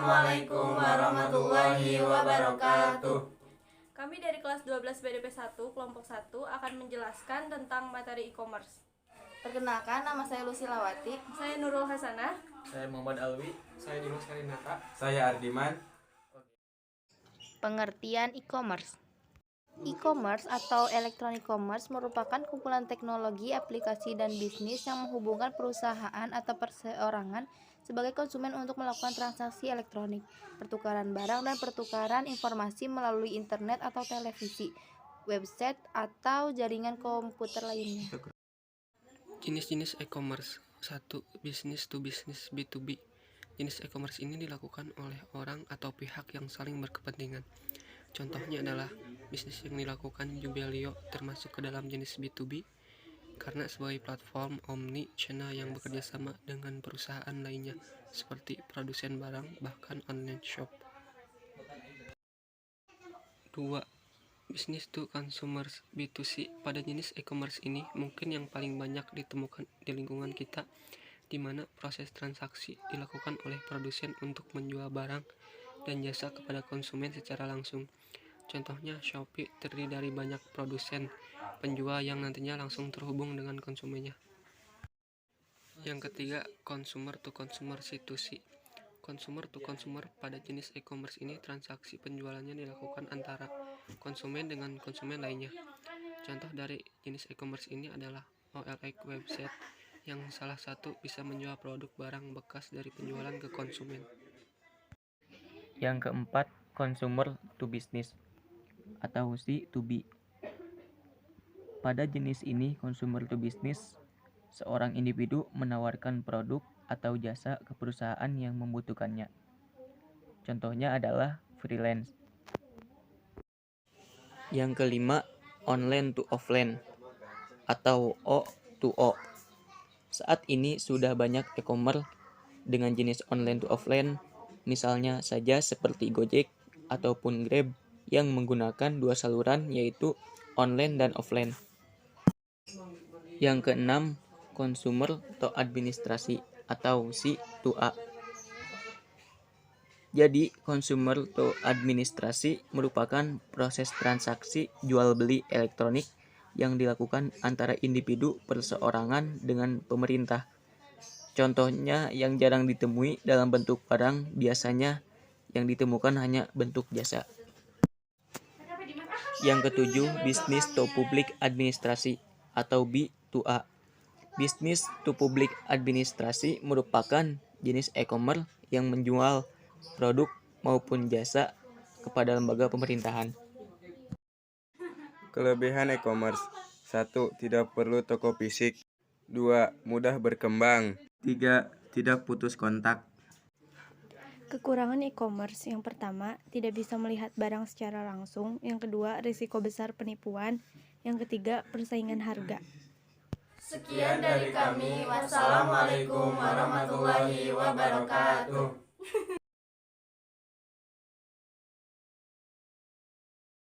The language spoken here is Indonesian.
Wassalamualaikum warahmatullahi wabarakatuh. Kami dari kelas 12 BDP 1, kelompok 1 akan menjelaskan tentang materi e-commerce. Perkenalkan, nama saya Lusilawati. Saya Nurul Hasanah. Saya Muhammad Alwi. Saya Dimas Karinata. Saya Ardiman. Pengertian e-commerce. E-commerce atau electronic commerce merupakan kumpulan teknologi, aplikasi, dan bisnis yang menghubungkan perusahaan atau perseorangan sebagai konsumen untuk melakukan transaksi elektronik, pertukaran barang, dan pertukaran informasi melalui internet atau televisi, website, atau jaringan komputer lainnya. Jenis-jenis e-commerce. 1. Business to business B2B. Jenis e-commerce ini dilakukan oleh orang atau pihak yang saling berkepentingan. Contohnya adalah bisnis yang dilakukan Jubelio termasuk ke dalam jenis B2B karena sebagai platform omni-channel yang bekerja sama dengan perusahaan lainnya seperti produsen barang bahkan online shop. 2. Business to consumers B2C. Pada jenis e-commerce ini mungkin yang paling banyak ditemukan di lingkungan kita, di mana proses transaksi dilakukan oleh produsen untuk menjual barang dan jasa kepada konsumen secara langsung. Contohnya Shopee terdiri dari banyak produsen penjual yang nantinya langsung terhubung dengan konsumennya. Yang ketiga, consumer to consumer C2C. Consumer to consumer pada jenis e-commerce ini transaksi penjualannya dilakukan antara konsumen dengan konsumen lainnya. Contoh dari jenis e-commerce ini adalah OLX website yang salah satu bisa menjual produk barang bekas dari penjualan ke konsumen. Yang keempat, consumer to business atau C2B. Pada jenis ini, consumer to business, seorang individu menawarkan produk atau jasa ke perusahaan yang membutuhkannya. Contohnya adalah freelance. Yang kelima, online to offline atau O2O. Saat ini sudah banyak e-commerce dengan jenis online to offline, misalnya saja seperti Gojek ataupun Grab yang menggunakan dua saluran yaitu online dan offline. Yang keenam, consumer to administrasi atau C2A. Jadi, consumer to administrasi merupakan proses transaksi jual beli elektronik yang dilakukan antara individu perseorangan dengan pemerintah. Contohnya yang jarang ditemui dalam bentuk barang, biasanya yang ditemukan hanya bentuk jasa. Yang ketujuh, business to public administrasi atau B2A. Business to public administrasi merupakan jenis e-commerce yang menjual produk maupun jasa kepada lembaga pemerintahan. Kelebihan e-commerce. 1. Tidak perlu toko fisik. 2. Mudah berkembang. 3. Tidak putus kontak. Kekurangan e-commerce yang pertama, tidak bisa melihat barang secara langsung. Yang kedua, risiko besar penipuan. Yang ketiga, persaingan harga. Sekian dari kami. Wassalamualaikum warahmatullahi wabarakatuh.